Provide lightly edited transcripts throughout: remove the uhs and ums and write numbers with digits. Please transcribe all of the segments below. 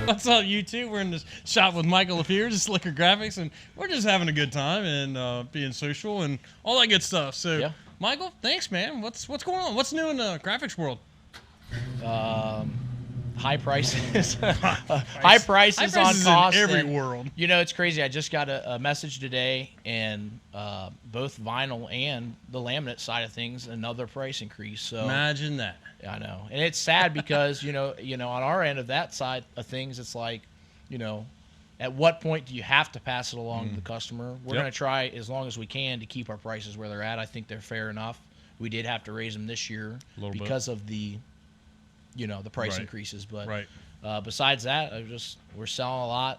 What's up, you two? We're in the shop with Michael LeFevers, Slicker Graphics, and we're just having a good time and being social and all that good stuff. So, Yeah. Michael, thanks, man. What's going on? What's new in the graphics world? High prices. High prices on cost. In every and, world. You know, it's crazy. I just got a message today, and both vinyl and the laminate side of things, another price increase. So Imagine that. I know, and it's sad because you know, on our end of that side of things, it's like, at what point do you have to pass it along to the customer? We're going to try as long as we can to keep our prices where they're at. I think they're fair enough. We did have to raise them this year because of the, the price increases. But besides that, we're selling a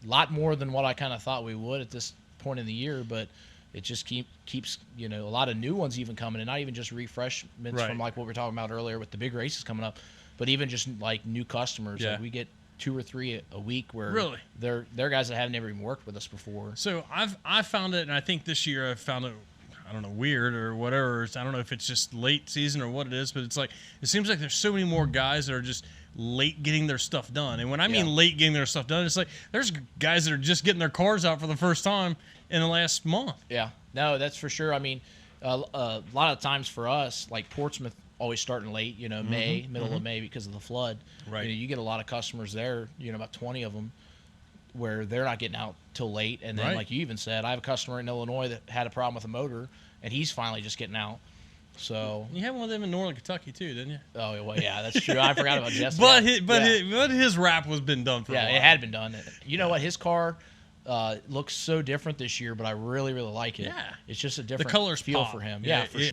lot more than what I kind of thought we would at this point in the year. But it just keeps a lot of new ones even coming, and not even just refreshments from like what we were talking about earlier with the big races coming up, but even just like new customers. Yeah. Like we get 2 or 3 a week where they're guys that have never even worked with us before. So I've found it, and I think this year I've found it, I don't know, weird or whatever. I don't know if it's just late season or what it is, but it's like it seems like there's so many more guys that are just late getting their stuff done. And when I mean late getting their stuff done, it's like there's guys that are just getting their cars out for the first time in the last month. Yeah, no, that's for sure. I mean, a lot of times for us, like Portsmouth always starting late, May, middle of May because of the flood. Right. You get a lot of customers there, about 20 of them, where they're not getting out till late. And then, like you even said, I have a customer in Illinois that had a problem with a motor, and he's finally just getting out. So you had one of them in Northern Kentucky too, didn't you? Oh well, yeah, that's true. I forgot about Jesse. But his wrap was been done for a while. It had been done. You know what? His car looks so different this year, but I really, really like it. Yeah, it's just a different the colors feel pop for him. Yeah, for sure.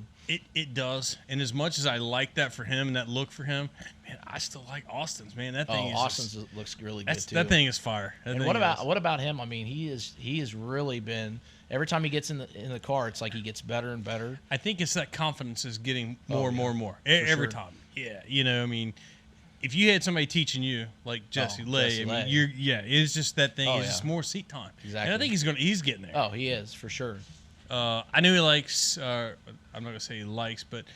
It does. And as much as I like that for him and that look for him, man, I still like Austin's. Man, that thing. Austin's looks really good too. That thing is fire. And what about him? I mean, he has really been. Every time he gets in the car, it's like he gets better and better. I think it's that confidence is getting more and more every time. Yeah, I mean, if you had somebody teaching you like Jesse Lay, it's just that thing. It's just more seat time. Exactly. And I think he's getting there. Oh, he is for sure. I knew he likes. I'm not gonna say he likes, but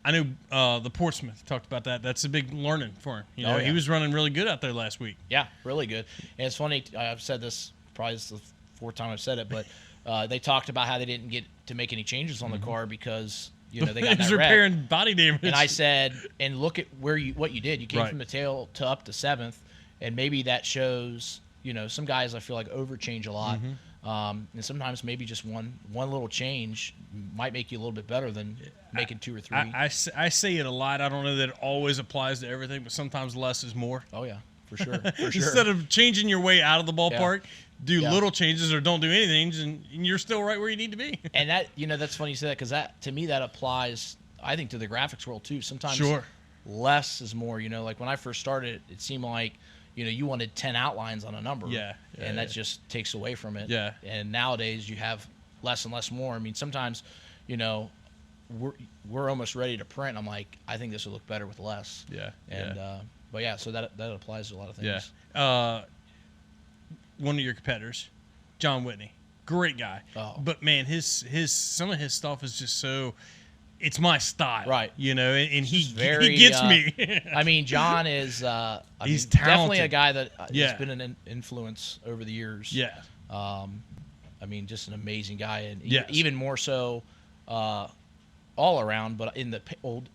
I knew the Portsmouth talked about that. That's a big learning for him. He was running really good out there last week. Yeah, really good. And it's funny. I've said this probably this is the 4th time I've said it, but they talked about how they didn't get to make any changes on the car because they got that repairing body damage. And I said, and look at what you did. You came from the tail to up to 7th, and maybe that shows. Some guys I feel like overchange a lot. And sometimes maybe just one little change might make you a little bit better than making 2 or 3. I say it a lot. I don't know that it always applies to everything, but sometimes less is more. Oh, yeah, for sure. Instead of changing your way out of the ballpark, do little changes or don't do anything, and you're still right where you need to be. And that that's funny you say that because to me that applies, I think, to the graphics world too. Sometimes less is more. Like when I first started, it seemed like you wanted 10 outlines on a number. And that just takes away from it. Yeah. And nowadays you have less and less more. I mean, sometimes, we're almost ready to print. I'm like, I think this would look better with less. Yeah. And but so that applies to a lot of things. Yeah. One of your competitors, John Whitney, great guy. Oh. But man, some of his stuff is just so. It's my style, right? And he gets me. I mean, John is he's definitely a guy that has been an influence over the years. Yeah. I mean, just an amazing guy, and even more so all around. But in the old,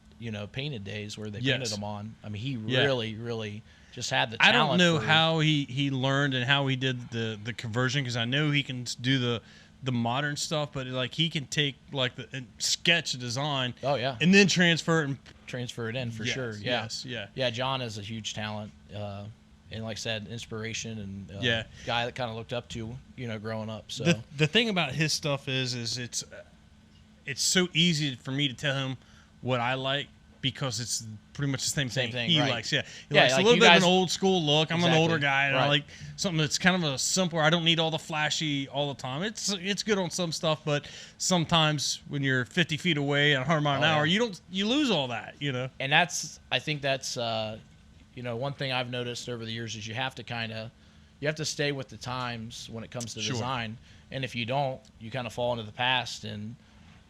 painted days where they painted him on, I mean, he really, really just had the talent. I don't know how he learned and how he did the conversion, because I know he can do the modern stuff, but like he can take like the sketch design, and then transfer it in for sure. Yeah. John is a huge talent, and like I said, inspiration and guy that kind of looked up to, growing up. So the thing about his stuff is it's so easy for me to tell him what I like, because it's pretty much the same thing he likes. He likes a little bit of an old school look. I'm an older guy, and I like something that's kind of a simpler. I don't need all the flashy all the time. It's good on some stuff, but sometimes when you're 50 feet away at 100 miles an hour, you lose all that, And I think that's one thing I've noticed over the years is you have to stay with the times when it comes to design, and if you don't, you kind of fall into the past. And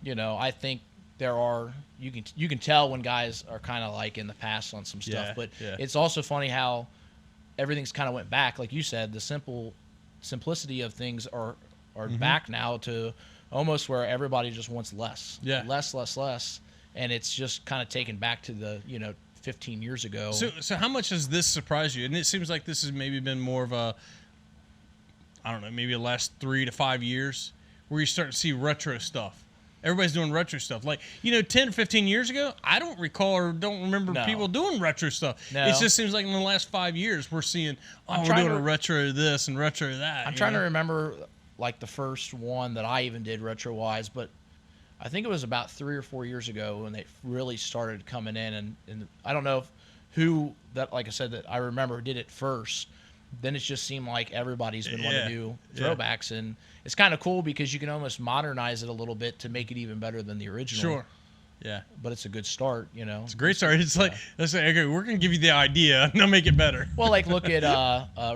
I think you can tell when guys are kind of like in the past on some stuff, but it's also funny how everything's kind of went back, like you said. The simplicity of things are back now to almost where everybody just wants less, less, and it's just kind of taken back to the 15 years ago. So how much has this surprised you? And it seems like this has maybe been more of a, I don't know, maybe the last 3 to 5 years where you start to see retro stuff. Everybody's doing retro stuff. Like, 10 or 15 years ago, I don't recall or don't remember people doing retro stuff. No. It just seems like in the last 5 years, we're seeing, we're doing a retro this and retro that. I'm trying to remember, like, the first one that I even did retro-wise, but I think it was about 3 or 4 years ago when they really started coming in. And I don't know who that, like I said, that I remember did it first. Then it just seemed like everybody's been wanting to do throwbacks, and it's kind of cool because you can almost modernize it a little bit to make it even better than the original. Sure. Yeah. But it's a good start, It's a great start. It's like, let's say, okay, we're going to give you the idea, and I'll make it better. Well, like, look at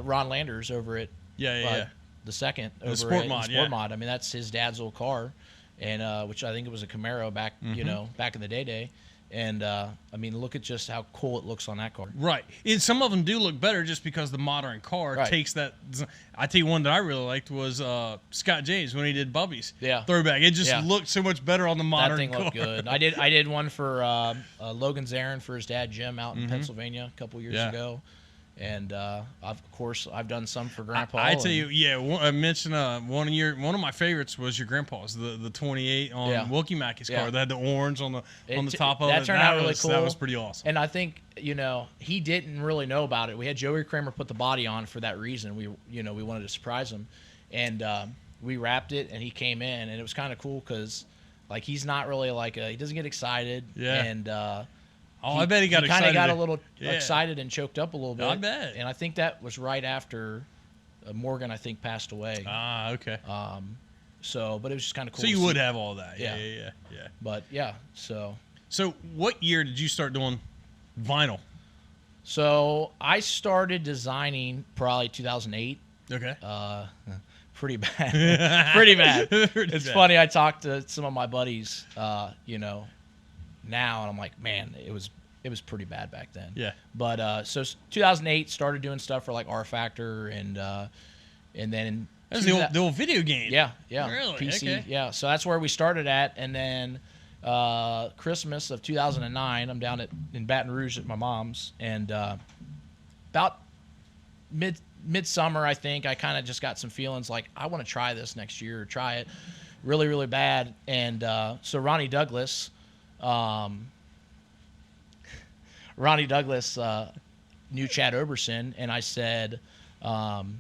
Ron Landers over at the second over Sport at Mod, Sport Mod. I mean, that's his dad's old car, and which I think it was a Camaro back, back in the day. And, I mean, look at just how cool it looks on that car. Right. And some of them do look better just because the modern car takes that. I tell you one that I really liked was Scott James when he did Bubby's throwback. It just looked so much better on the modern car. That thing looked good. I did one for Logan Zarin for his dad, Jim, out in Pennsylvania a couple years ago. And of course, I've done some for Grandpa. I tell you, I mentioned one of my favorites was your grandpa's, the 28 on Wilkie Mackey's car. That had the orange on the top of it. That turned out really cool. That was pretty awesome. And I think he didn't really know about it. We had Joey Kramer put the body on for that reason. We wanted to surprise him, and we wrapped it, and he came in, and it was kind of cool because like he's not really he doesn't get excited. And I bet he got excited. Kind of got a little excited and choked up a little bit. I bet. And I think that was right after Morgan, I think, passed away. Ah, okay. But it was just kind of cool. So you would have all that. Yeah. But so what year did you start doing vinyl? So I started designing probably 2008. Okay. Pretty bad. Pretty bad. It's funny. I talked to some of my buddies, now, and I'm like, man, it was pretty bad back then. Yeah. But so 2008 started doing stuff for like R Factor and then that's the old video game. Yeah. Really? PC. Okay. Yeah. So that's where we started at, and then Christmas of 2009, I'm down in Baton Rouge at my mom's, and about midsummer, I think I kind of just got some feelings like I want to try this next year, try it really, really bad, and so Ronnie Douglas knew Chad Oberson, and I said, him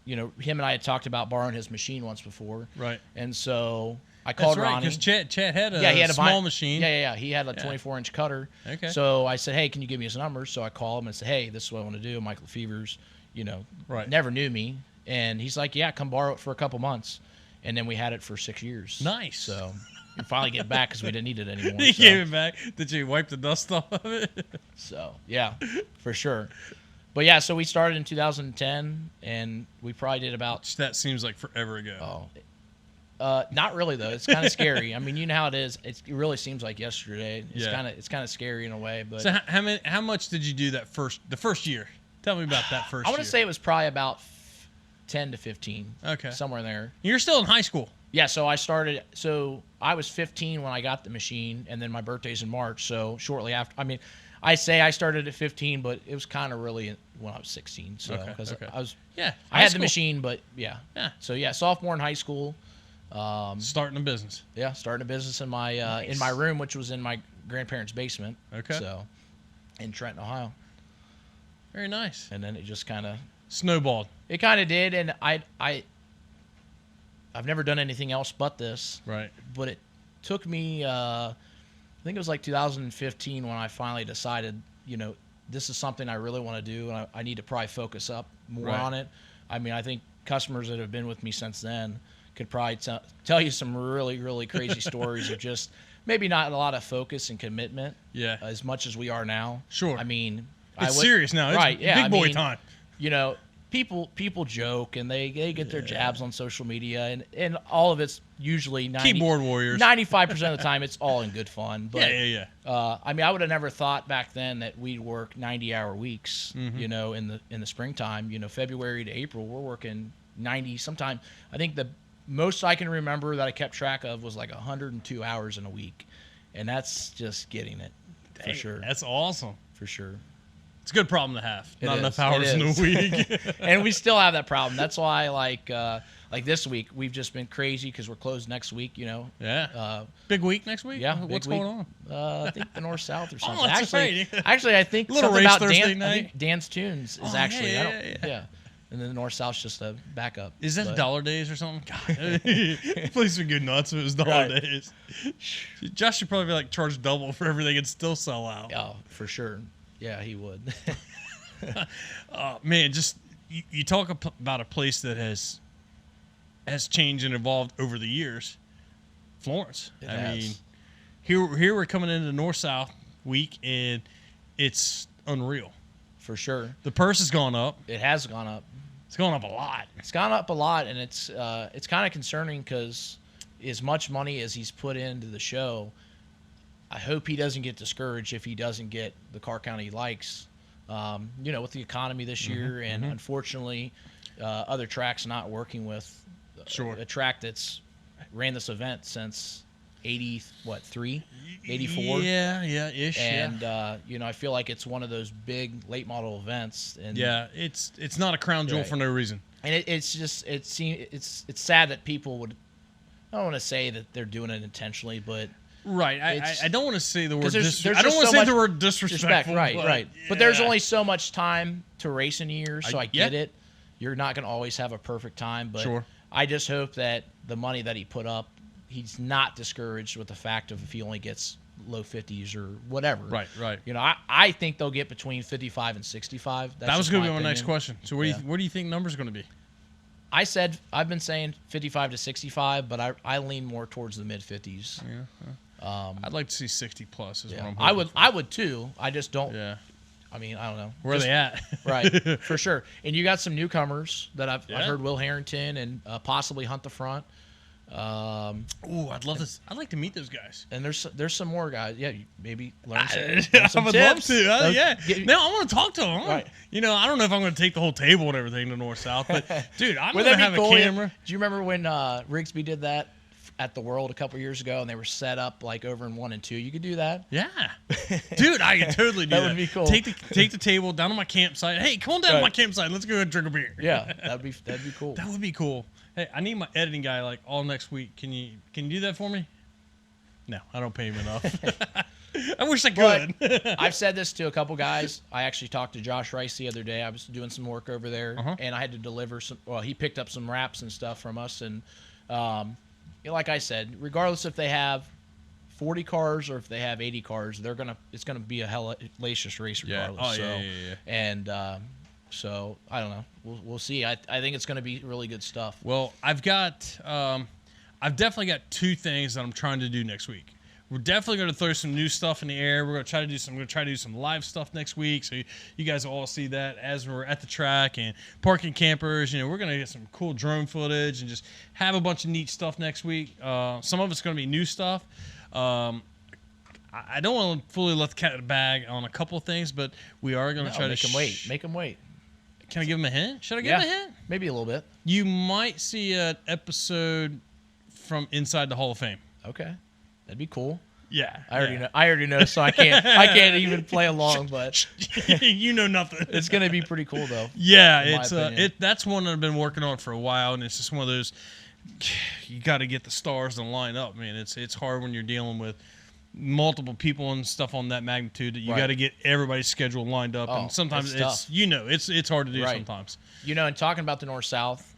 and I had talked about borrowing his machine once before. Right. And so I called Ronnie. Because Chad had a small machine. Yeah. He had a 24-inch cutter. Okay. So I said, hey, can you give me his number? So I called him and said, hey, this is what I want to do. Mike LeFevers, never knew me. And he's like, yeah, come borrow it for a couple months. And then we had it for 6 years. Nice. So we finally get it back because we didn't need it anymore. You gave it back. Did you wipe the dust off of it? So, yeah, for sure. But, yeah, so we started in 2010, and we probably did about... That seems like forever ago. Not really, though. It's kind of scary. I mean, you know how it is. It really seems like yesterday. It's kind of scary in a way. But so how much did you do the first year? Tell me about that first year. I want to say it was probably about 10 to 15. Okay. Somewhere there. You're still in high school. Yeah, so I was 15 when I got the machine, and then my birthday's in March, so shortly after. I mean, I say I started at 15, but it was kind of really when I was 16. So because I had the machine, but yeah. So sophomore in high school. Starting a business. Yeah, starting a business in my in my room, which was in my grandparents' basement. Okay. So in Trenton, Ohio. Very nice. And then it just kind of snowballed. It kind of did, and I've never done anything else but this. Right. But it took me, I think it was like 2015 when I finally decided, this is something I really want to do, and I need to probably focus up more on it. I mean, I think customers that have been with me since then could probably tell you some really, really crazy stories of just maybe not a lot of focus and commitment as much as we are now. Sure. I mean, it's serious now. It's big boy time. people joke and they get their jabs on social media, and all of it's usually keyboard warriors. 95% of the time it's all in good fun. But yeah. I mean, I would have never thought back then that we'd work 90-hour weeks. You know, in the springtime. You know, February to April, we're working 90. Sometime I think the most I can remember that I kept track of was like 102 hours in a week, and that's just getting it for sure. That's awesome. For sure. It's a good problem to have. Not enough hours in a week. And we still have that problem. That's why, like this week, we've just been crazy because we're closed next week, you know. Yeah. Big week next week? Yeah. What's going on? I think the North-South or something. That's actually, I think little something race about Thursday night. I think Dan's Tunes is actually. Yeah. And then the North-South's just a backup. Is that dollar days or something? God. Place would go nuts if it was dollar days. Josh should probably be like charge double for everything and still sell out. Oh, for sure. Yeah, he would. Man, just you talk about a place that has changed and evolved over the years. Florence. I mean, here we're coming into the North-South week, and it's unreal. For sure. The purse has gone up. It has gone up. It's gone up a lot. It's gone up a lot, and it's kind of concerning because as much money as he's put into the show, I hope he doesn't get discouraged if he doesn't get the car count he likes. You know, with the economy this year, and unfortunately, other tracks not working with a track that's ran this event since 84? Ish. And you know, I feel like it's one of those big late model events. And it's not a crown jewel for no reason. And it's sad that people would. I don't want to say that they're doing it intentionally, but. Right, I don't want to say the word. I don't want to say the word disrespectful. Right. But there's only so much time to race in a year, so I get it. You're not going to always have a perfect time, but I just hope that the money that he put up, he's not discouraged with the fact of if he only gets low 50s or whatever. Right. You know, I think they'll get between 55 and 65. That was going to be my next question. So what do you think numbers are going to be? I've been saying 55 to 65, but I lean more towards the mid 50s. Yeah. I'd like to see 60 plus. Is what I'm hoping I would too. I just don't. Yeah. I mean, I don't know. Where are they at? Right, for sure. And you got some newcomers that I've heard Will Harrington and possibly Hunt the Front. I'd love this. I'd like to meet those guys. And there's some more guys. Yeah, maybe learn some. I would love to. No, I want to talk to them. Right. You know, I don't know if I'm going to take the whole table and everything to North South, but dude, I'm going to have a camera. Do you remember when Rigsby did that at the World a couple years ago, and they were set up like over in 1 and 2? You could do that. Yeah, dude, I could totally do that. That would be cool. Take the table down to my campsite. Hey, come on down to my campsite. Let's go and drink a beer. Yeah, that'd be cool. That would be cool. Hey, I need my editing guy like all next week. Can you do that for me? No, I don't pay him enough. I wish I could. I've said this to a couple guys. I actually talked to Josh Rice the other day. I was doing some work over there, and I had to deliver some. Well, he picked up some wraps and stuff from us, and like I said, regardless if they have 40 cars or if they have 80 cars, it's gonna be a hellacious race regardless. Yeah. And so I don't know. We'll see. I think it's gonna be really good stuff. Well, I've definitely got 2 things that I'm trying to do next week. We're definitely going to throw some new stuff in the air. We're going to try to do some live stuff next week, so you guys will all see that as we're at the track and parking campers. You know, we're going to get some cool drone footage and just have a bunch of neat stuff next week. Some of it's going to be new stuff. I don't want to fully let the cat out of the bag on a couple of things, but we are going to try to make them wait. Make them wait. Can I give them a hint? Should I give them a hint? Maybe a little bit. You might see an episode from inside the Hall of Fame. Okay. That'd be cool. Yeah, I already know, so I can't even play along. But you know nothing. It's gonna be pretty cool though. Yeah, that's one that I've been working on for a while, and it's just one of those. You got to get the stars to line up, man. It's hard when you're dealing with multiple people and stuff on that magnitude. That you got to get everybody's schedule lined up, and sometimes it's hard to do sometimes. You know, and talking about the North South.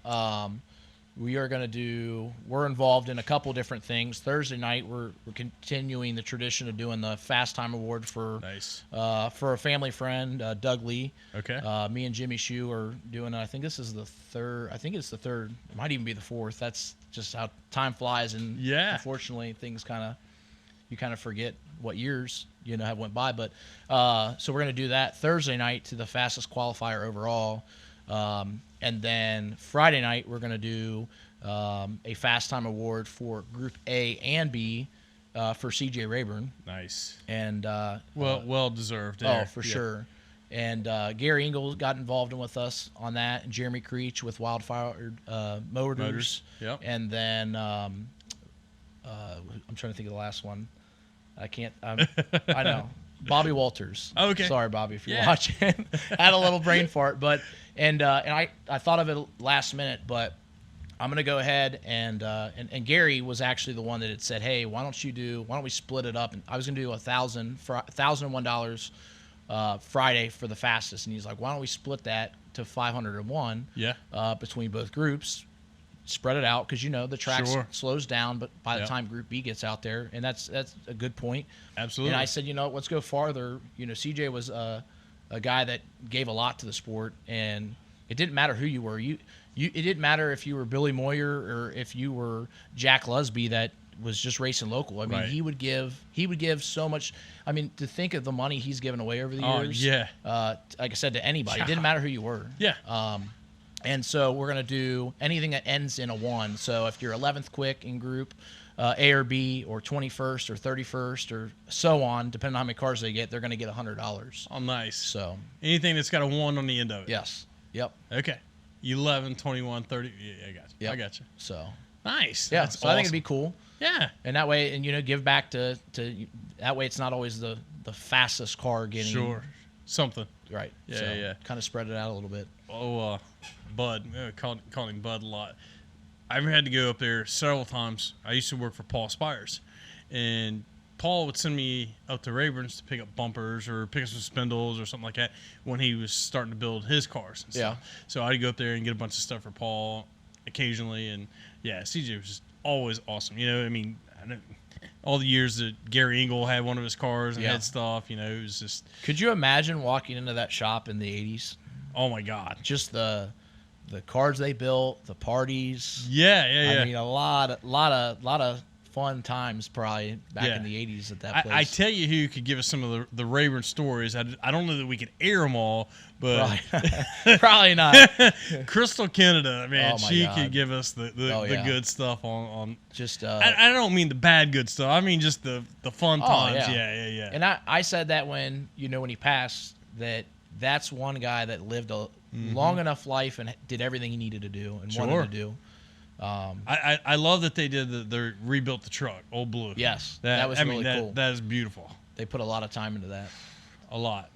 We're involved in a couple different things. Thursday night, we're continuing the tradition of doing the Fast Time Award for a family friend, Doug Lee. Okay. Me and Jimmy Shue are doing it. I think this is the third. I think it's the third. It might even be the fourth. That's just how time flies. And unfortunately, things you kind of forget what years have went by. But so we're going to do that Thursday night to the fastest qualifier overall. And then Friday night, we're going to do a Fast Time Award for Group A and B for CJ Rayburn. Nice. And well deserved. Oh, for sure. And Gary Engel got involved with us on that, and Jeremy Creech with Wildfire Motors. Yep. And then I'm trying to think of the last one. I can't. I know. Bobby Walters. Oh, okay. Sorry, Bobby, if you're watching. I had a little brain fart, but and I thought of it last minute, but I'm gonna go ahead and Gary was actually the one that had said, hey, why don't we split it up? And I was gonna do $1,001 Friday for the fastest, and he's like, why don't we split that to 501? Yeah. Between both groups, spread it out, because the track slows down, but by the time Group B gets out there, and that's a good point. Absolutely. And I said, let's go farther. CJ was a guy that gave a lot to the sport, and it didn't matter who you were. It didn't matter if you were Billy Moyer or if you were Jack Lusby that was just racing local. I mean, he would give so much. I mean, to think of the money he's given away over the years. Yeah. Like I said, to anybody, it didn't matter who you were. Yeah. And so we're gonna do anything that ends in a 1. So if you're 11th quick in Group A or B, or 21st or 31st or so on, depending on how many cars they get, they're gonna get $100. Oh, nice. So anything that's got a 1 on the end of it. Yes. Yep. Okay. 11, 21, 30. Yeah, I got you. Yep. I got you. So nice. Yeah. That's so awesome. I think it'd be cool. Yeah. And that way, and give back to that way. It's not always the fastest car getting something. Right. Yeah. So yeah. Kind of spread it out a little bit. Oh, Bud. Called him Bud a lot. I've had to go up there several times. I used to work for Paul Spires, and Paul would send me up to Rayburn's to pick up bumpers or pick up some spindles or something like that when he was starting to build his cars and stuff. Yeah. So I'd go up there and get a bunch of stuff for Paul occasionally, and CJ was just always awesome. I mean, I know all the years that Gary Engel had one of his cars and had stuff, it was just. Could you imagine walking into that shop in the 80s? Oh my God! Just the cars they built, the parties. Yeah. I mean, a lot of fun times probably back in the 80s at that place. I tell you who could give us some of the Rayburn stories. I don't know that we could air them all, but probably not. Crystal Canada, man, she God. could give us the good stuff on just. I don't mean the bad good stuff. I mean just the fun times. Yeah. And I said that when he passed, that's one guy that lived a long enough life and did everything he needed to do and wanted to do. I love that they did they rebuilt the truck, Old Blue. Yes, that was really cool. That is beautiful. They put a lot of time into that. A lot.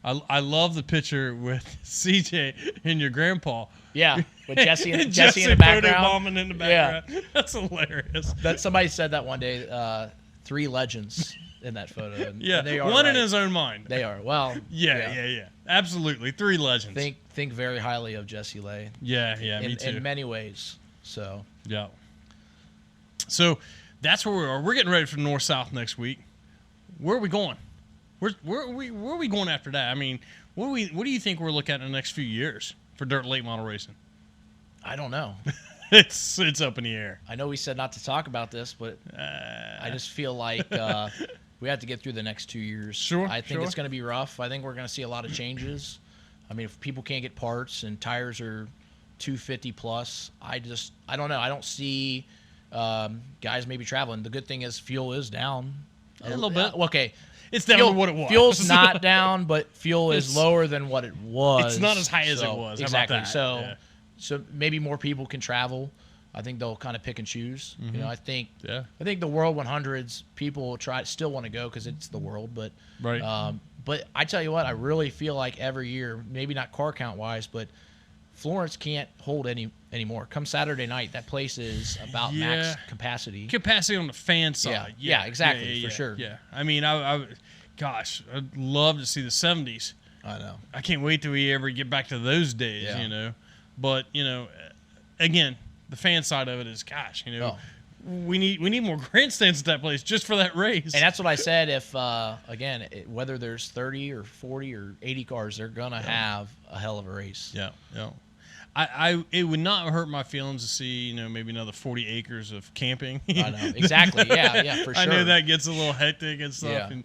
I love the picture with CJ and your grandpa. Yeah, with Jesse in the background. Bombing in the background. Yeah. That's hilarious. That somebody said that one day. 3 legends in that photo. And they are one in his own mind. They are. Well. Yeah. Absolutely, 3 legends. Think very highly of Jesse Lay. Yeah. Me too. In many ways. So. Yeah. So that's where we are. We're getting ready for North South next week. Where are we going? Where are we going after that? I mean, what do you think we're looking at in the next few years for dirt late model racing? I don't know. It's up in the air. I know we said not to talk about this, but I just feel like we have to get through the next 2 years. Sure. I think it's going to be rough. I think we're going to see a lot of changes. I mean, if people can't get parts and tires are 250 plus, I don't know. I don't see guys maybe traveling. The good thing is fuel is down a little bit. Okay. It's down to what it was. Fuel's not down, but fuel is lower than what it was. It's not as high as it was. Exactly. How about that? So maybe more people can travel. I think they'll kind of pick and choose. Mm-hmm. I think the World 100s people still want to go because it's the world, but but I tell you what, I really feel like every year, maybe not car count wise, but Florence can't hold anymore. Come Saturday night, that place is about max capacity. Capacity on the fan side. Yeah, exactly, for sure. Yeah, I mean, I'd love to see the 70s. I know. I can't wait till we ever get back to those days, But, again, the fan side of it is, we need more grandstands at that place just for that race. And that's what I said. If, whether there's 30 or 40 or 80 cars, they're going to have a hell of a race. Yeah. It would not hurt my feelings to see, maybe another 40 acres of camping. I know. Exactly. Yeah, for sure. I know that gets a little hectic and stuff. Yeah. And,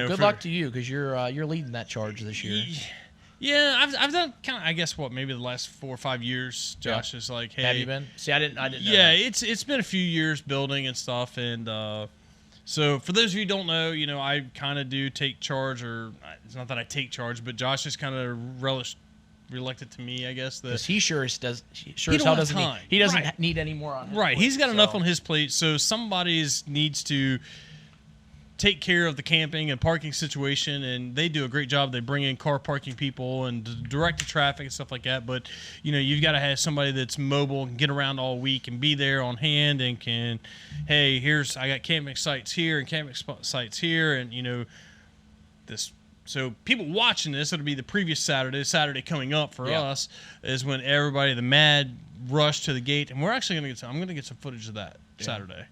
good luck to you because you're leading that charge this year. Yeah, I've done kind of, I guess, maybe the last 4 or 5 years. Josh is like, hey, have you been? See, I didn't know yeah, that. it's been a few years building and stuff, and so for those of you who don't know, I kind of do take charge, or it's not that I take charge, but Josh is kind of reluctant to me, I guess. Because he sure as hell doesn't need, he doesn't need any more on his plate, he's got enough on his plate, so somebody needs to take care of the camping and parking situation, and they do a great job. They bring in car parking people and direct the traffic and stuff like that, but you've got to have somebody that's mobile and get around all week and be there on hand and can, hey, I got camping sites here and camping sites here, and this. So people watching this, it'll be the previous Saturday coming up for us, is when everybody, the mad rush to the gate, and we're actually going to I'm going to get some footage of that Saturday.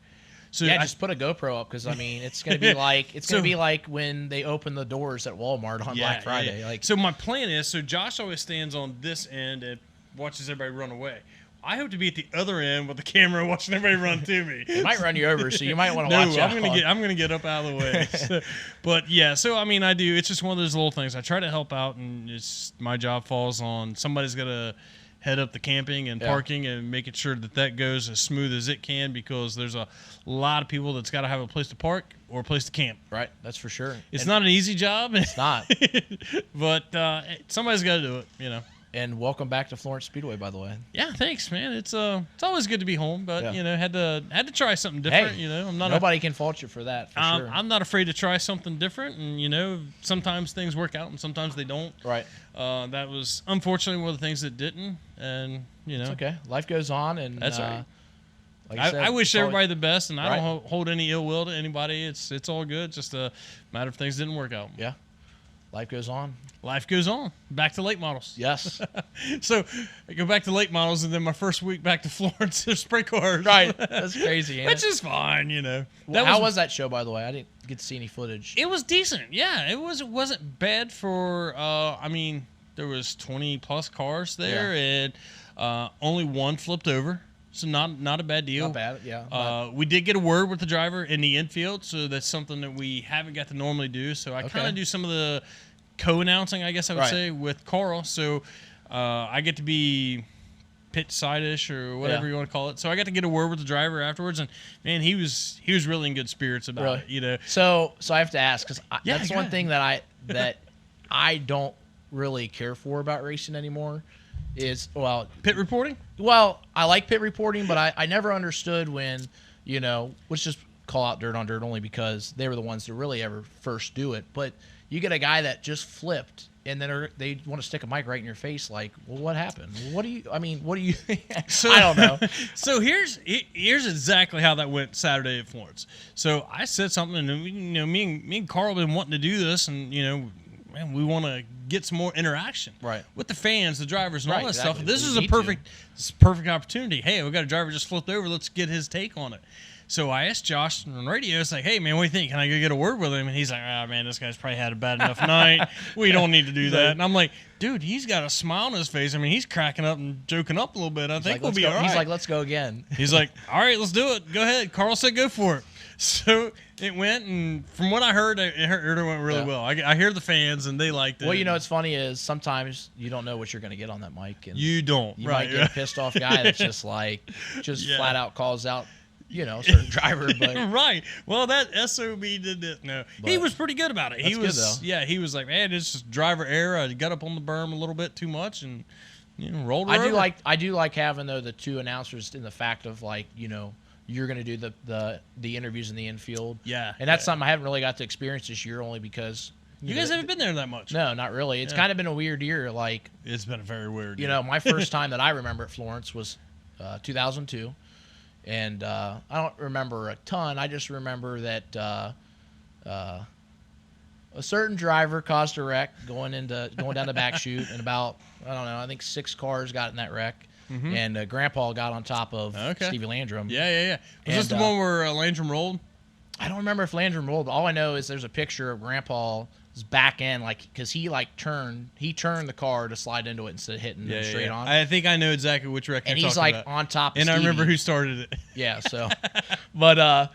So just put a GoPro up, because I mean it's gonna be like gonna be like when they open the doors at Walmart on Black Friday. Yeah. Like, so my plan is, Josh always stands on this end and watches everybody run away. I hope to be at the other end with the camera watching everybody run to me. It might run you over, so you might want to watch out. I'm gonna get up out of the way. But yeah, so I mean, I do. It's just one of those little things. I try to help out, and my job falls on somebody's gonna head up the camping and parking and making sure that goes as smooth as it can, because there's a lot of people that's got to have a place to park or a place to camp. Right, that's for sure. It's not an easy job. It's not. But somebody's got to do it, And welcome back to Florence Speedway, by the way. Yeah, thanks, man. It's always good to be home, but had to try something different. Hey, I'm not nobody can fault you for that. For sure. I'm not afraid to try something different, and sometimes things work out and sometimes they don't. Right. That was unfortunately one of the things that didn't, and it's okay. Life goes on, and that's right. Like I said, I wish everybody the best, and I don't hold any ill will to anybody. It's all good. Just a matter of things didn't work out. Yeah. Life goes on. Life goes on. Back to late models. Yes. So I go back to late models, and then my first week back to Florence, there's sprint cars. Right. That's crazy. Which is fine, Well, how was that show, by the way? I didn't get to see any footage. It was decent. Yeah, it wasn't bad for. I mean, there was 20 plus cars there, and only one flipped over. So not a bad deal. Not bad, yeah. We did get a word with the driver in the infield, so that's something that we haven't got to normally do. So I kind of do some of the co-announcing, I guess I would say, with Carl. So I get to be pit side-ish or whatever you want to call it. So I got to get a word with the driver afterwards, and man, he was really in good spirits about it. So I have to ask, because that's one thing that I don't really care for about racing anymore. Is pit reporting? Well, I like pit reporting, but I never understood when, let's just call out Dirt on Dirt only because they were the ones to really ever first do it. But you get a guy that just flipped, and then they want to stick a mic right in your face, like, well, what happened? What do you I don't know. So here's exactly how that went Saturday at Florence. So I said something, and me and Carl have been wanting to do this, and man, we want to get some more interaction with the fans, the drivers, and all that stuff. This is a perfect opportunity. Hey, we got a driver just flipped over. Let's get his take on it. So I asked Josh on the radio, it's like, hey, man, what do you think? Can I go get a word with him? And he's like, man, this guy's probably had a bad enough night. We don't need to do that. And I'm like, dude, he's got a smile on his face. I mean, he's cracking up and joking up a little bit. I think we'll be all right. He's like, let's go again. He's like, all right, let's do it. Go ahead. Carl said go for it. So it went, and from what I heard, it went really well. I hear the fans, and they liked it. Well, what's funny is sometimes you don't know what you're going to get on that mic. And you don't. You might get a pissed off guy that's just flat out calls out, certain driver. But right. Well, that SOB did it. No, he was pretty good about it. He was good, though. Yeah, he was like, man, it's just driver error. I got up on the berm a little bit too much and rolled her over. I do like having the two announcers in the fact of you're going to do the interviews in the infield. Yeah. And that's something I haven't really got to experience this year, only because you guys haven't been there that much. No, not really. It's kind of been a weird year. It's been a very weird year. My first time that I remember at Florence was 2002. And I don't remember a ton. I just remember that a certain driver caused a wreck going down the back chute, and about, I don't know, I think 6 cars got in that wreck. Mm-hmm. And Grandpa got on top of Stevie Landrum. Yeah. Was this the one where Landrum rolled? I don't remember if Landrum rolled, but all I know is there's a picture of Grandpa's back end, because he turned the car to slide into it instead of hitting it straight on. I think I know exactly which wreck you're talking about. And he's on top of And Stevie. I remember who started it. Yeah, so. But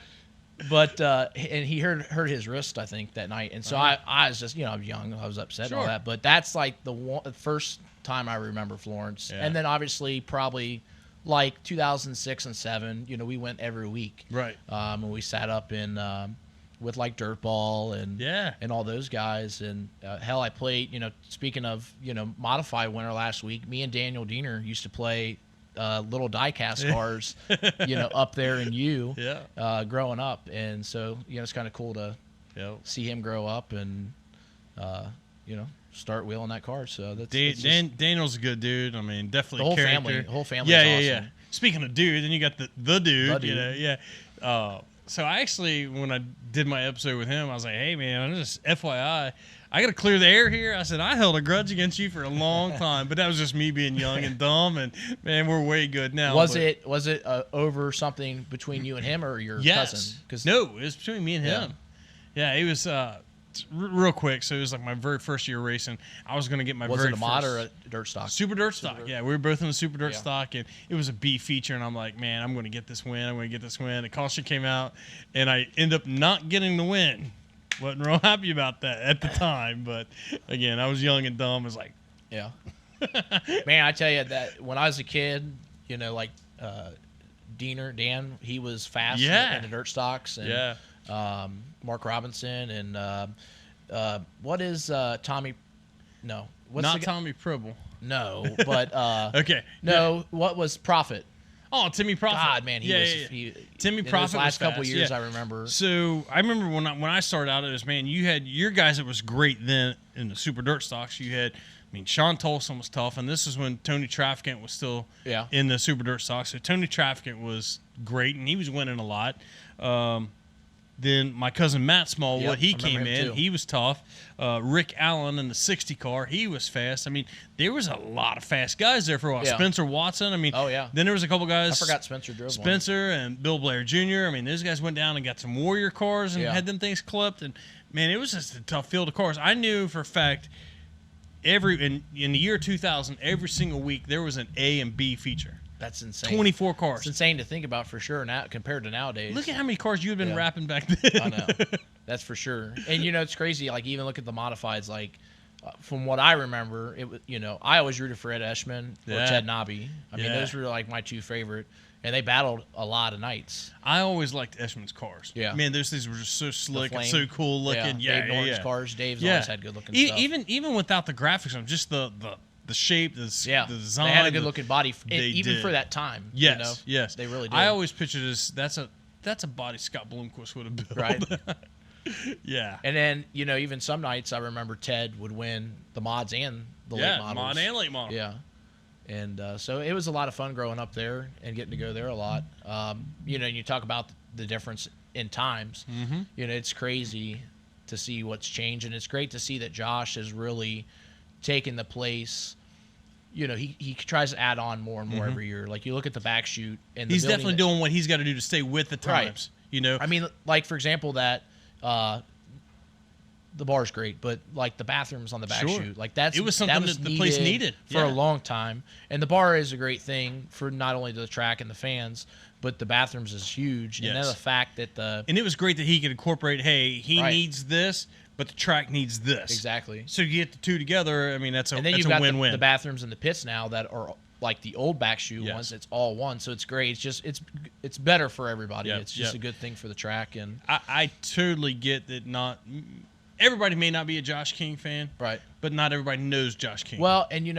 But and he hurt his wrist, I think, that night, and so I was just, I was young, I was upset and all that. But that's like the first time I remember Florence, and then obviously probably like 2006 and 2007, we went every week, right? And we sat up in with like Dirtball and all those guys, and hell, I played. Speaking of Modify winner last week, me and Daniel Diener used to play little diecast cars, up there in growing up, and so it's kind of cool to see him grow up and start wheeling that car. So that's Daniel's a good dude. I mean, definitely the whole family. Is awesome. Speaking of dude, then you got the dude. So I actually, when I did my episode with him, I was like, hey man, I'm just FYI, I got to clear the air here. I said, I held a grudge against you for a long time, but that was just me being young and dumb, and man, we're way good now. Was it over something between you and him or your cousin? No, it was between me and him. Yeah, it was real quick. So it was like my very first year racing. I was going to get my Was it a mod or a dirt stock? Super dirt stock. Yeah, we were both in the super dirt stock, and it was a B feature, and I'm like, man, I'm going to get this win. I'm going to get this win. The caution came out, and I end up not getting the win. Wasn't real happy about that at the time, but again, I was young and dumb. I was like, man, I tell you that when I was a kid, like Dan, he was fast in the dirt stocks, and Mark Robinson, and what is Tommy? No, what's not Tommy Pribble. No, but okay, no, what was Prophet? Oh, Timmy Prophet. God, man, Timmy Prophet. Last couple years, I remember. So I remember when I started out, it was, man, you had your guys that was great then in the super dirt stocks. You had, Sean Tolson was tough, and this is when Tony Trafficant was still in the super dirt stocks. So Tony Trafficant was great, and he was winning a lot. Then my cousin Matt Small, he came in, too. He was tough. Rick Allen in the 60 car, he was fast. There was a lot of fast guys there for a while. Spencer Watson. Then there was a couple guys. I forgot Spencer drove Spencer and Bill Blair Jr. Those guys went down and got some Warrior cars and had them things clipped. And man, it was just a tough field of cars. I knew for a fact in the year 2000, every single week there was an A and B feature. That's insane. 24 cars. It's insane to think about for sure now compared to nowadays. Look at how many cars you had been wrapping back then. I know. That's for sure. And, it's crazy. Like, even look at the modifieds. Like, from what I remember, it was, I always rooted for Ed Eschman or Ted Nobby. Those were, like, my two favorite. And they battled a lot of nights. I always liked Eschman's cars. Yeah. Man, those things were just so slick and so cool looking. Dave Norton's cars. Dave's always had good looking stuff. Even without the graphics, just the shape, the design. They had a good looking body, even for that time. Yes, yes, they really did. I always pictured as that's a body Scott Bloomquist would have built. Right. Yeah. And then even some nights I remember Ted would win the mods and the late models. Mod and late model. Yeah. And so it was a lot of fun growing up there and getting to go there a lot. And you talk about the difference in times. Mm-hmm. It's crazy to see what's changed, and it's great to see that Josh has really taken the place. He tries to add on more and more every year. Like, you look at the back chute, and he's definitely doing what he's got to do to stay with the times. Right. Like, for example, that the bar's great, but like the bathrooms on the back chute, like it was something that the place needed for a long time. And the bar is a great thing for not only the track and the fans, but the bathrooms is huge. And then the fact that and it was great that he could incorporate. Hey, he needs this, but the track needs this. Exactly. So you get the two together. That's a and then you've got the bathrooms in the pits now that are like the old back chute ones. It's all one, so it's great. It's just it's better for everybody. It's just a good thing for the track. And I totally get that. Not everybody may not be a Josh King fan, right? But not everybody knows Josh King. Well, and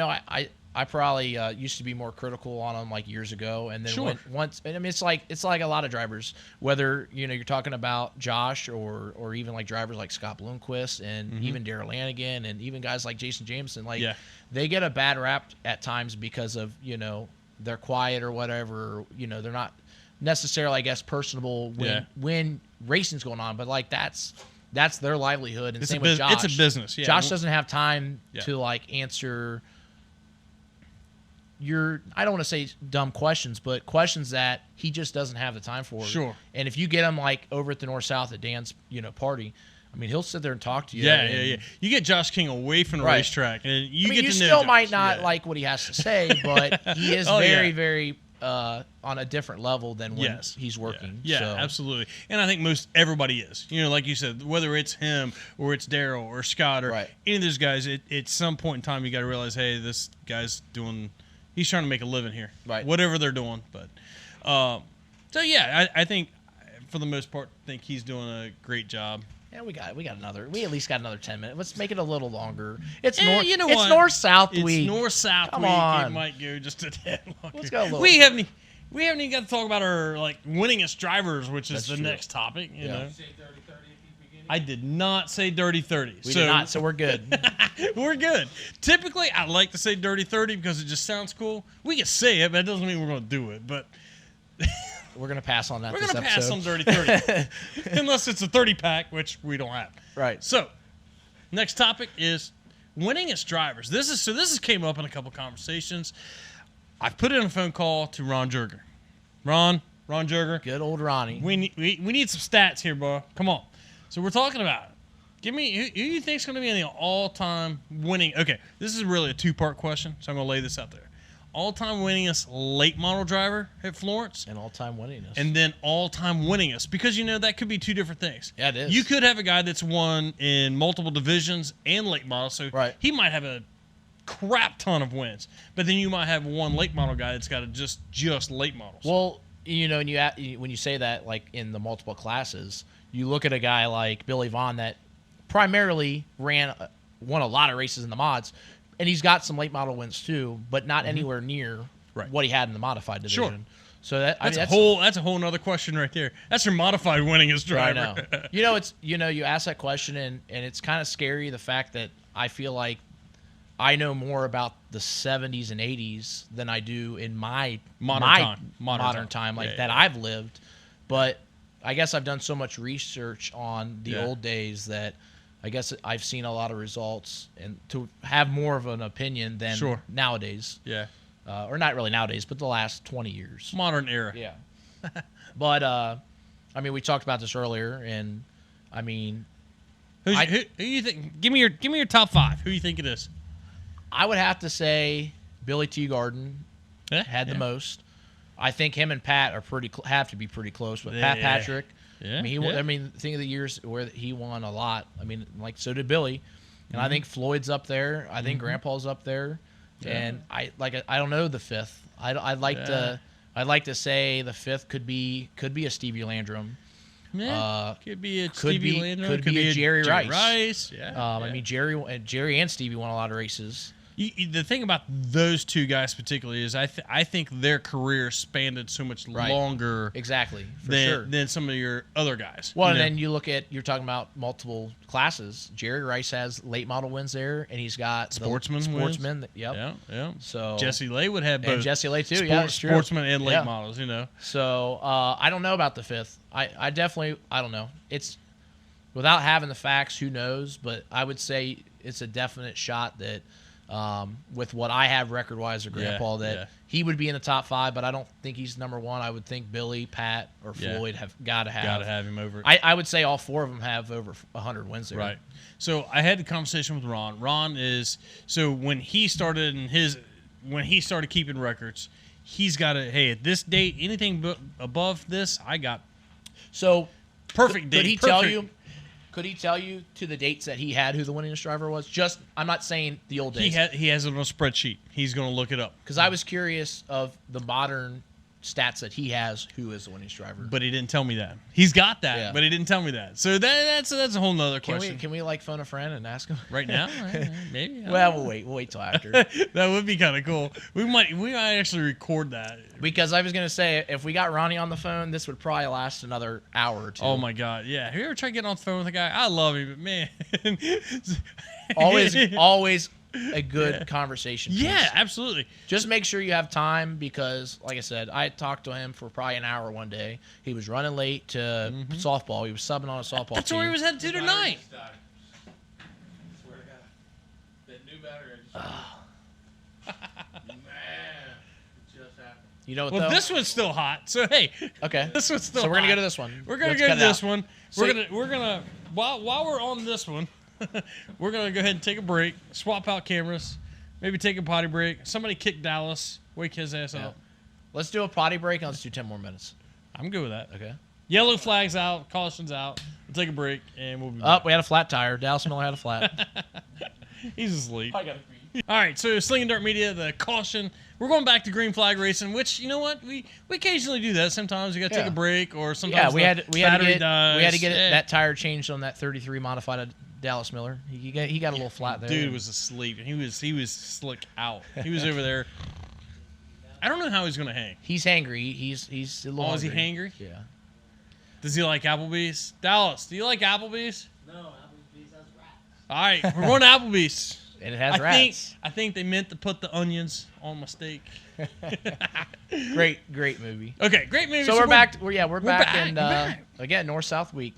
I probably used to be more critical on him like years ago, and then once it's like a lot of drivers, whether you're talking about Josh or even like drivers like Scott Bloomquist and even Darrell Lanigan and even guys like Jason Jameson, they get a bad rap at times because of they're quiet or whatever, they're not necessarily, I guess, personable when racing's going on, but like that's their livelihood. And same with Josh. It's a business. Yeah. Josh doesn't have time to like answer I don't want to say dumb questions, but questions that he just doesn't have the time for. Sure. And if you get him like over at the North South at Dan's, party, he'll sit there and talk to you. Yeah. You get Josh King away from the racetrack, and you get to know still Josh. might not like what he has to say, but he is very, very on a different level than when he's working. Yeah, so. Absolutely. And I think everybody is. Like you said, whether it's him or it's Daryl or Scott or any of those guys, at some point in time you got to realize, hey, this guy's he's trying to make a living here. Right. Whatever they're doing. But so yeah, I think for the most part, he's doing a great job. Yeah, we at least got another 10 minutes. Let's make it a little longer. It's it's north-south week. It's north-south week. On. It might go just a tad longer. Let's go a little. We haven't even got to talk about our winningest drivers, which is the next topic. You know. Did you say 30-30 at the beginning? I did not say dirty 30. We did not, so we're good. We're good. Typically, I like to say dirty 30 because it just sounds cool. We can say it, but that doesn't mean we're going to do it. But we're going to pass on that. We're going to pass on dirty 30 unless it's a 30-pack, which we don't have. Right. So, next topic is winningest drivers. This came up in a couple conversations. I've put in a phone call to Ron Jurger. Ron Jurger. Good old Ronnie. We need some stats here, bro. Come on. So we're talking about it. Give me who you think's going to be in the all-time winning. Okay, this is really a two-part question, so I'm going to lay this out there. All-time winningest late model driver at Florence. And all-time winningest. And then all-time winningest. Because, that could be two different things. Yeah, it is. You could have a guy that's won in multiple divisions and late model. So he might have a crap ton of wins. But then you might have one late model guy that's got just late models. Well, when you say that, in the multiple classes, you look at a guy like Billy Vaughn that primarily won a lot of races in the mods. And he's got some late model wins too, but not anywhere near what he had in the modified division. Sure. So that's a whole nother question right there. That's your modified winningest driver. I know. You ask that question and it's kind of scary, the fact that I feel like I know more about the 70s and 80s than I do in my modern time that I've lived. But I guess I've done so much research on the old days that I guess I've seen a lot of results and to have more of an opinion than nowadays. Yeah. Or not really nowadays, but the last 20 years. Modern era. Yeah. But, we talked about this earlier, and, who you think? Give me your top 5. Who you think it is? I would have to say Billy Teagarden had the most. I think him and Pat have to be pretty close, but Pat Patrick. Yeah, think of the years where he won a lot. So did Billy, and I think Floyd's up there. I think Grandpa's up there, and I don't know the fifth. I'd like to say the fifth could be a Stevie Landrum. Yeah, could be a Stevie Landrum. Could be a Jerry Rice. Yeah. Jerry and Stevie won a lot of races. The thing about those two guys particularly is I think their career spanned so much longer than some of your other guys. Well, and then you're talking about multiple classes. Jerry Rice has late model wins there, and he's got sportsman. Yep. Yeah. So Jesse Lay would have both. And Jesse Lay too. Sportsman and late models. So I don't know about the fifth. I definitely don't know. It's without having the facts. Who knows? But I would say it's a definite shot that. With what I have record-wise or Grandpa, he would be in the top 5, but I don't think he's number 1. I would think Billy, Pat, or Floyd have got to have him over. I would say all 4 of them have over 100 wins there. Right. So I had a conversation with Ron. Ron is when he started keeping records, he's got at this date, anything above this, I got. So perfect date. Could he tell you? Could he tell you to the dates that he had who the winningest driver was? I'm not saying the old days. He has it on a spreadsheet. He's going to look it up. Because I was curious of the modern stats that he has, who is the winningest driver. But he didn't tell me that. He's got that, but he didn't tell me that. So that's a whole nother question. Can we phone a friend and ask him? Right now? Maybe. Well, we'll wait. We'll wait till after. That would be kind of cool. We might actually record that. Because I was going to say, if we got Ronnie on the phone, this would probably last another hour or 2. Oh, my God. Yeah. Have you ever tried getting on the phone with a guy? I love him, but man. always a good conversation piece. Yeah, absolutely. Just make sure you have time because, like I said, I talked to him for probably an hour one day. He was running late to softball. He was subbing on a softball team. That's where he was headed to tonight. Swear to God. That new battery Man, it just happened. You know what, well, this one's still hot, so hey. Okay. This one's still So we're going to hot. go to this one. We're going to go to this one. We're gonna while we're on this one, we're gonna go ahead and take a break, swap out cameras, maybe take a potty break. Somebody kick Dallas, wake his ass up. Let's do a potty break and let's do 10 more minutes. I'm good with that. Okay. Yellow flag's out, caution's out. We'll take a break and we'll be back. We had a flat tire. Dallas Miller had a flat. He's asleep. I got to pee. All right, so Slingin Dirt Media, the caution. We're going back to green flag racing, which, you know what? We occasionally do that. Sometimes we got to take a break, or sometimes we had to get dies. that tire changed on that 33 modified Dallas Miller. He got a little flat there. Dude was asleep, and he was slick out. He was over there. I don't know how he's going to hang. He's hangry. He's a little hungry. Is he hangry? Yeah. Does he like Applebee's? Dallas, do you like Applebee's? No, Applebee's has rats. All right, we're going to Applebee's. And it has rats. I think they meant to put the onions on my steak. Great movie. Okay, great movie. So we're back. We're back, and again, North-South week.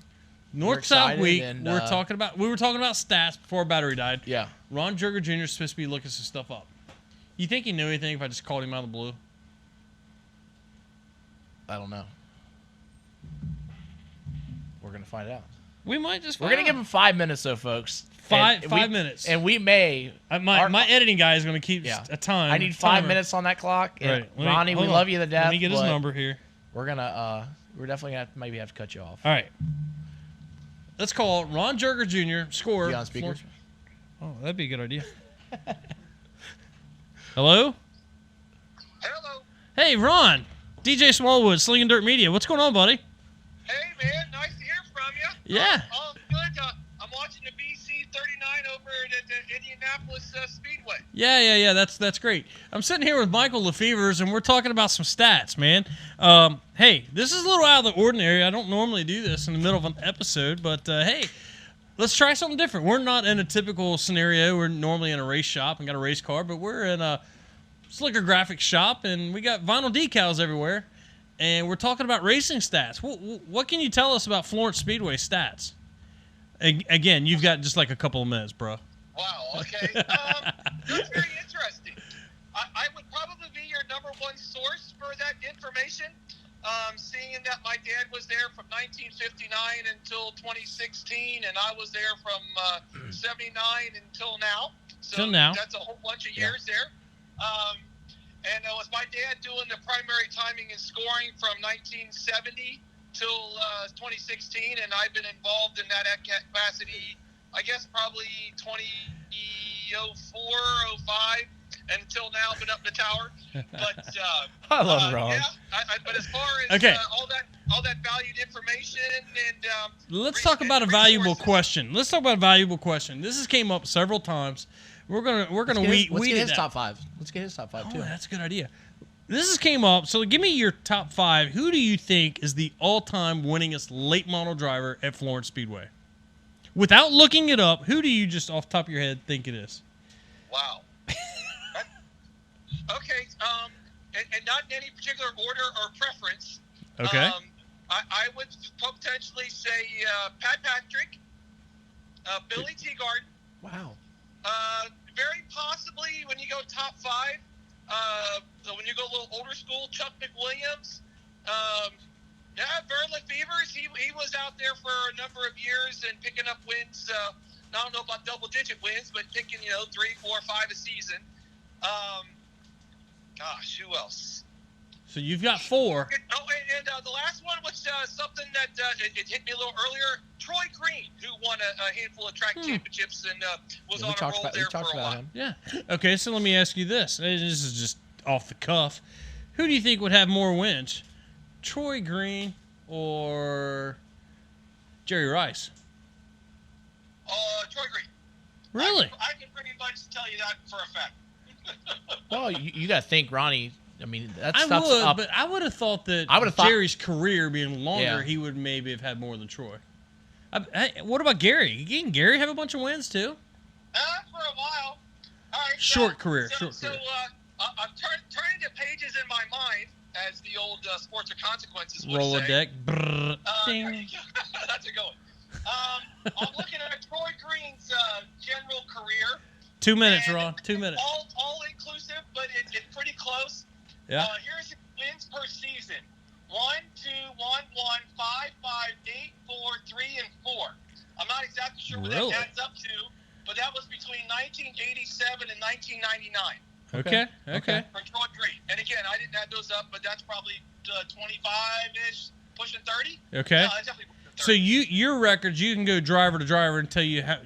North-South week. We were talking about stats before our battery died. Yeah. Ron Jurger Jr. is supposed to be looking some stuff up. You think he knew anything if I just called him out of the blue? I don't know. We're gonna find out. We might just. We're gonna give him 5 minutes, though, folks. Five minutes. And we may. My editing guy is gonna keep a time. I need 5 minutes on that clock. And right. Ronnie, we love you to death. Let me get his number here. We're gonna. We're definitely gonna maybe have to cut you off. All right. Let's call Ron Jurger Jr. Score. Be on speaker. Oh, that'd be a good idea. Hello. Hello. Hey, Ron. DJ Smallwood, Slingin Dirt Media. What's going on, buddy? Hey, man. Nice to hear from you. Yeah. All good. I'm watching the BC 39 over at the Indianapolis Speedway. Yeah. That's great. I'm sitting here with Michael LeFevers, and we're talking about some stats, man. Hey, this is a little out of the ordinary. I don't normally do this in the middle of an episode, but hey, let's try something different. We're not in a typical scenario. We're normally in a race shop and got a race car, but we're in a slicker graphics shop, and we got vinyl decals everywhere, and we're talking about racing stats. What can you tell us about Florence Speedway stats? Again, you've got just like a couple of minutes, bro. Wow, okay. That's very interesting. I would probably be your number one source for that information, seeing that my dad was there from 1959 until 2016, and I was there from 79 until now. So that's a whole bunch of years there. And it was my dad doing the primary timing and scoring from 1970 till 2016, and I've been involved in that capacity, I guess, probably 2004, 05, and until now, been up the tower. But I love Ron. Yeah, but as far as all that valued information and let's talk about a valuable question. Let's talk about a valuable question. This has came up several times. We're gonna weed his top five. Let's get his top five too. Oh, that's a good idea. This has came up. So give me your top five. Who do you think is the all-time winningest late model driver at Florence Speedway? Without looking it up, who do you just off the top of your head think it is? Wow. Okay. And not in any particular order or preference. Okay. I would potentially say Pat Patrick, Billy Teagard. Wow. Very possibly when you go top five, when you go a little older school, Chuck McWilliams. Vern LeFevers, he was out there for a number of years and picking up wins. I don't know about double-digit wins, but picking 3, 4, 5 a season. Gosh, who else? So you've got 4. Oh, and the last one was something that it hit me a little earlier. Troy Green, who won a handful of track championships and was on a roll there for a while. Yeah. Okay, so let me ask you this. This is just off the cuff. Who do you think would have more wins, Troy Green or Jerry Rice? Troy Green. Really? I can pretty much tell you that for a fact. Well, you got to think, Ronnie. I mean, that stuff's up. But I would have thought that Jerry's career being longer, he would maybe have had more than Troy. What about Gary? Didn't Gary have a bunch of wins too? For a while. All right. Short career. So I'm turning the pages in my mind, as the old Sports of Consequences would Roll say. a deck. Brrr, That's a good one. I'm looking at Troy Green's general career. 2 minutes, Ron. 2 minutes. All inclusive, but it's pretty close. Yeah. Here's his wins per season: 1, 2, 1, 1, 5, 5, 8, 4, 3, and 4. I'm not exactly sure what that adds up to, but that was between 1987 and 1999. Okay. For Troy Green. And again, I didn't add those up, but that's probably 25-ish, pushing 30. Okay. No, it's definitely pushing 30. So your records, you can go driver to driver and tell you how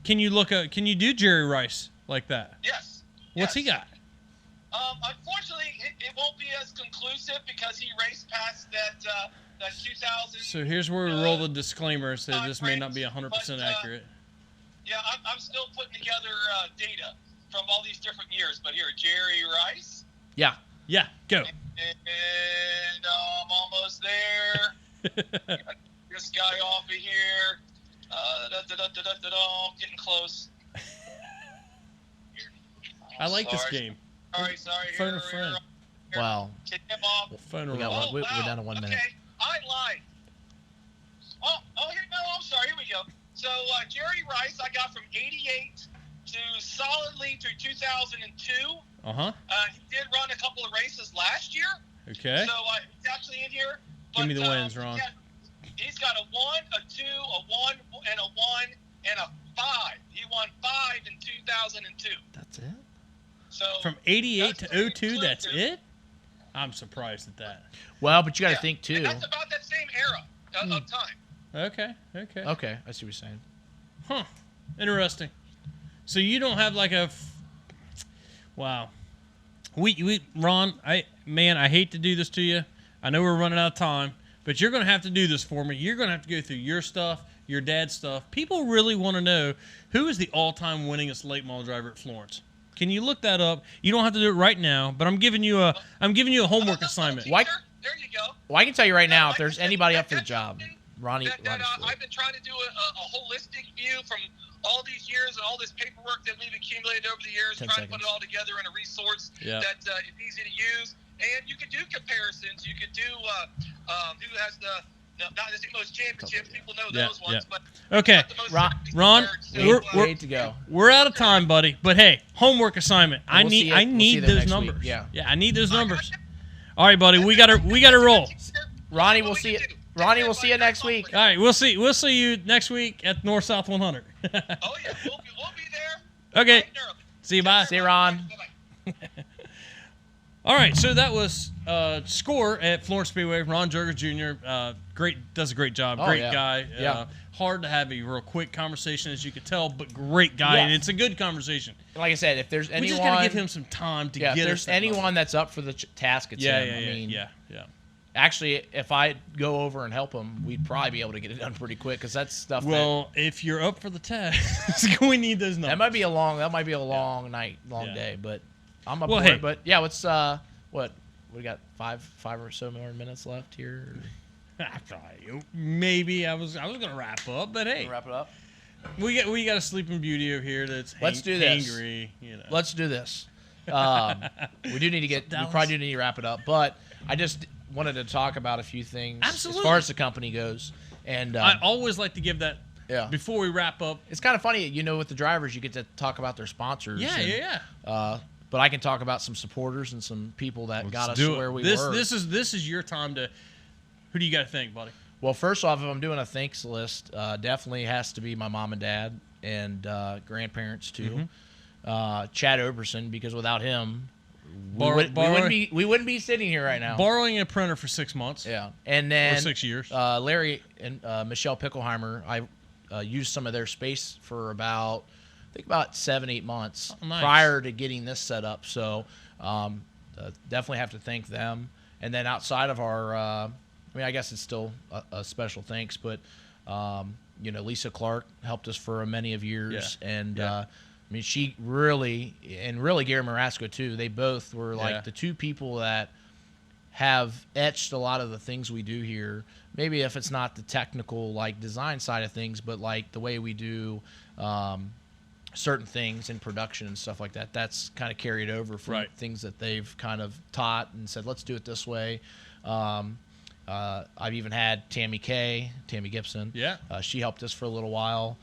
can you do Jerry Rice like that? Yes. What's he got? Unfortunately, it won't be as conclusive because he raced past that 2000. So here's where we roll the disclaimer, so this may not be 100% accurate. Yeah, I'm still putting together data from all these different years. But here, Jerry Rice. Yeah. Yeah, go. And I'm almost there. Got this guy off of here. Getting close. I like this game. Sorry. Phone a friend. Wow. Take him off. Phone a We got friend. one. We're down to 1 minute. Okay, I lied. I'm sorry. Here we go. So Jerry Rice, I got from '88 to solidly through 2002. Uh-huh. He did run a couple of races last year. Okay. So he's actually in here. Give me the wins, Ron. He's got a 1, a 2, a 1, and a 1, and a 5. He won 5 in 2002. That's it? So From 88 that's to 02, pretty that's exclusive. it? I'm surprised at that. Well, but you got to think, too. And that's about that same era of time. Okay. Okay, I see what you're saying. Huh. Interesting. So you don't have like a... Wow. Ron, I hate to do this to you. I know we're running out of time, but you're going to have to do this for me. You're going to have to go through your stuff, your dad's stuff. People really want to know who is the all-time winningest late model driver at Florence. Can you look that up? You don't have to do it right now, but I'm giving you a homework assignment. Why? There you go. Well, I can tell you right now, if there's anybody up for the job, Ronnie. I've been trying to do a holistic view from all these years and all this paperwork that we've accumulated over the years, trying to put it all together in a resource that is easy to use. And you can do comparisons. You can do who has the not the most championships. People know those ones, but okay, Ron, we're out of time, buddy. But hey, homework assignment. I need those numbers. Yeah, I need those numbers. All right, buddy, we gotta roll. Ronnie, we'll see you. Ronnie, we'll see you next week. All right, we'll see you next week at North South 100. Oh yeah, we'll be there. Okay, see you. Bye. See you, Ron. All right, so that was score at Florence Speedway. Ron Jurger Jr. Does a great job. Great guy. Yeah. Hard to have a real quick conversation, as you could tell, but great guy, and it's a good conversation. Like I said, if there's anyone, we just gotta give him some time to get. If there's anyone that's up for the task, it's him. Yeah. Actually, if I go over and help him, we'd probably be able to get it done pretty quick because that's stuff. Well, if you're up for the task, we need those numbers. That might be a long night, day, but I'm up for it. But yeah, let's what we got 5 or so more minutes left here. Maybe I was gonna wrap up, but hey, wrap it up. We got a Sleeping Beauty over here that's let's do this. Angry. You know. Let's do this. We do need to get. We probably do need to wrap it up, but I just wanted to talk about a few things as far as the company goes. And I always like to give that. Yeah. Before we wrap up, it's kind of funny, with the drivers, you get to talk about their sponsors. Yeah. But I can talk about some supporters and some people that got us to where we were. This is your time to. Who do you got to thank, buddy? Well, first off, if I'm doing a thanks list, definitely has to be my mom and dad and grandparents too. Mm-hmm. Chad Oberson, because without him, we wouldn't be sitting here right now. Borrowing a printer for 6 months. Yeah, and then for 6 years. Larry and Michelle Pickleheimer, I used some of their space for about 7-8 months prior to getting this set up. So definitely have to thank them. And then outside of our, I guess it's still a special thanks, but Lisa Clark helped us for many of years, and she really, and really Gary Marasco too. They both were like the two people that have etched a lot of the things we do here. Maybe if it's not the technical design side of things, but the way we do certain things in production and stuff like that, that's kind of carried over from things that they've kind of taught and said, let's do it this way. I've even had Tammy Gibson. Yeah. She helped us for a little while.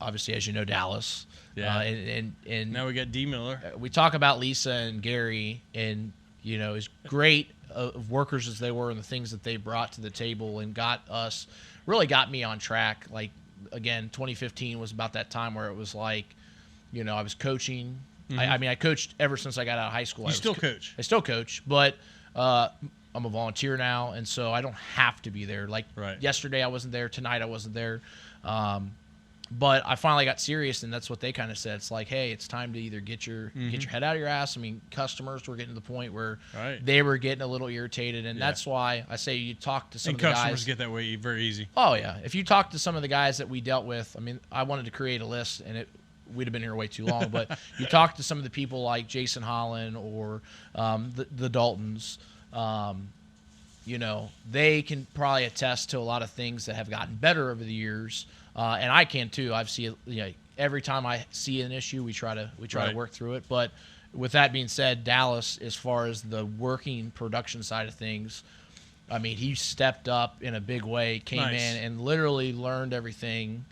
Obviously, as you know, Dallas. Yeah. And now we got D Miller. We talk about Lisa and Gary, and as great of workers as they were and the things that they brought to the table and got me on track. Again, 2015 was about that time where it was I was coaching Mm-hmm. I mean, I coached ever since I got out of high school. You still coach? I still coach, but I'm a volunteer now, and so I don't have to be there. Like yesterday I wasn't there. Tonight I wasn't there. But I finally got serious, and that's what they kind of said. It's like, hey, it's time to either get your head out of your ass. I mean, customers were getting to the point where they were getting a little irritated, and that's why I say you talk to some of the guys. And customers get that way very easy. Oh, yeah. If you talk to some of the guys that we dealt with, I mean, I wanted to create a list, and we'd have been here way too long, but you talk to some of the people like Jason Holland or the Daltons, you know, they can probably attest to a lot of things that have gotten better over the years. And I can too. I've seen, you know, every time I see an issue, we try to work through it. But with that being said, Dallas, as far as the working production side of things, I mean, he stepped up in a big way, came in and literally learned everything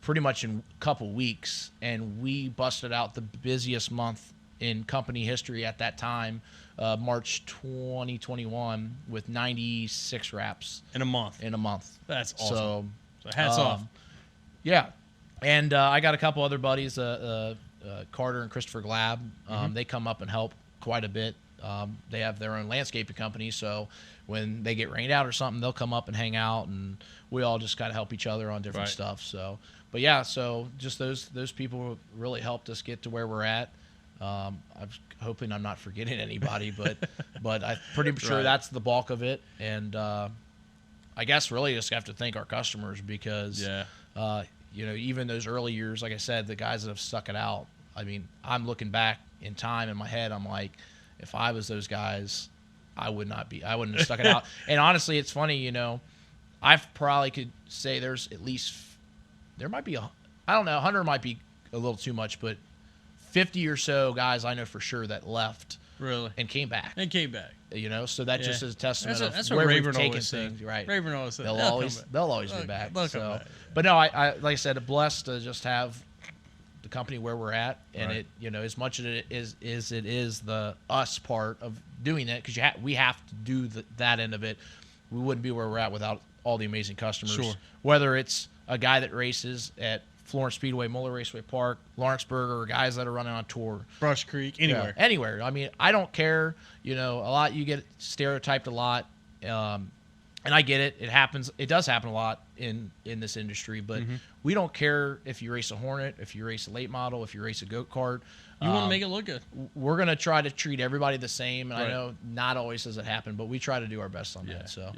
pretty much in a couple weeks. And we busted out the busiest month in company history at that time, March 2021, with 96 wraps in a month. That's awesome. So hats off. Yeah. And I got a couple other buddies, Carter and Christopher Glab. They come up and help quite a bit. They have their own landscaping company, so when they get rained out or something, they'll come up and hang out, and we all just got to help each other on different stuff. So, but yeah, so just those people really helped us get to where we're at. I'm hoping I'm not forgetting anybody, but I'm pretty sure that's the bulk of it. And I guess really just have to thank our customers because, you know, even those early years, like I said, the guys that have stuck it out, I mean, I'm looking back in time in my head, I'm like, if I was those guys, I wouldn't have stuck it out. And honestly, it's funny, you know, I probably could say there might be, I don't know, 100 might be a little too much, but 50 or so guys I know for sure that left. Really? And came back. You know, so that just is a testament that's of where we've Rayburn taken things. Right. Rayburn always said they'll always be back. So, but no, I like I said, blessed to just have the company where we're at, and it, you know, as much as it is the us part of doing it, because we have to do that end of it. We wouldn't be where we're at without all the amazing customers. Sure. Whether it's a guy that races at Florence Speedway, Muller Raceway Park, Lawrenceburg, or guys that are running on tour. Brush Creek, anywhere. Yeah, anywhere. I mean, I don't care. You know, a lot, you get stereotyped a lot. And I get it. It happens. It does happen a lot in this industry, but we don't care if you race a Hornet, if you race a late model, if you race a go-kart. You want to make it look good. We're going to try to treat everybody the same. And I know not always does it happen, but we try to do our best on that. So,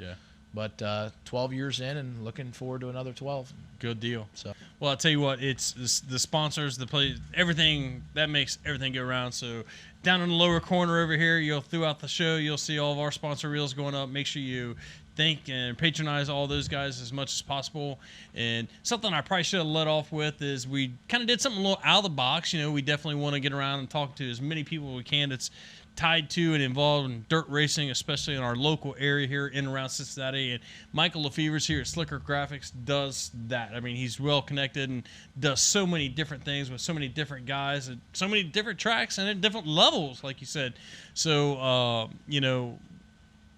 but 12 years in and looking forward to another 12. Good deal. So, well, I'll tell you what, it's the sponsors, the play, everything that makes everything go around. So down in the lower corner over here, throughout the show, you'll see all of our sponsor reels going up. Make sure you thank and patronize all those guys as much as possible. And something I probably should have let off with is we kind of did something a little out of the box. You know, we definitely want to get around and talk to as many people as we can that's tied to and involved in dirt racing, especially in our local area here in and around Cincinnati. And Michael LeFevers here at Slicker Graphics does that. I mean, he's well connected and does so many different things with so many different guys and so many different tracks and at different levels, like you said. So, you know,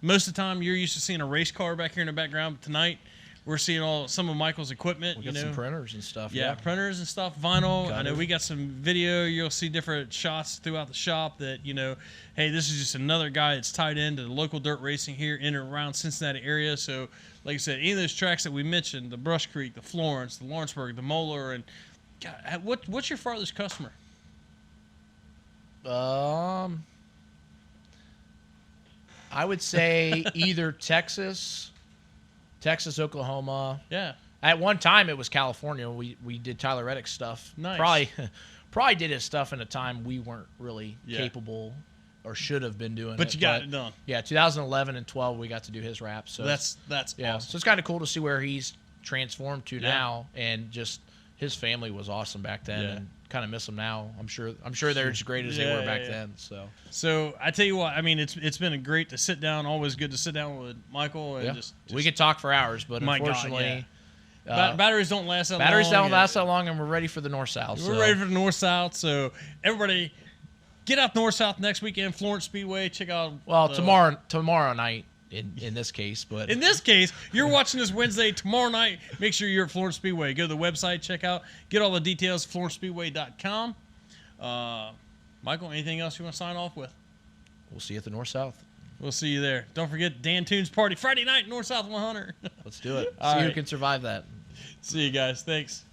most of the time you're used to seeing a race car back here in the background, but tonight we're seeing some of Michael's equipment. We got some printers and stuff. Yeah, printers and stuff, vinyl. I know we got some video. You'll see different shots throughout the shop that, you know, hey, this is just another guy that's tied into the local dirt racing here in and around Cincinnati area. So, like I said, any of those tracks that we mentioned, the Brush Creek, the Florence, the Lawrenceburg, the Moeller, and God, what's your farthest customer? I would say either Texas, Oklahoma. Yeah. At one time, it was California. We did Tyler Reddick's stuff. Nice. Probably did his stuff in a time we weren't really capable or should have been doing it. But you got it done. Yeah, 2011 and 12, we got to do his rap. So that's awesome. So it's kind of cool to see where he's transformed to now, and just his family was awesome back then, and kind of miss them now. I'm sure they're as great as they were back then. So I tell you what, I mean, it's been great to sit down. Always good to sit down with Michael and just we could talk for hours, but unfortunately, batteries don't last that long. Batteries don't last that long, and we're ready for the north-south. We're ready for the north-south. So everybody, get out north-south next weekend. Florence Speedway. Check out. Well, tomorrow night. In this case, but in this case, you're watching this Wednesday. Tomorrow night, make sure you're at Florence Speedway. Go to the website, check out, get all the details, FlorenceSpeedway.com. Michael, anything else you want to sign off with? We'll see you at the North-South. We'll see you there. Don't forget Dan Toon's party Friday night, North-South 100. Let's do it. All see right. who can survive that. See you guys. Thanks.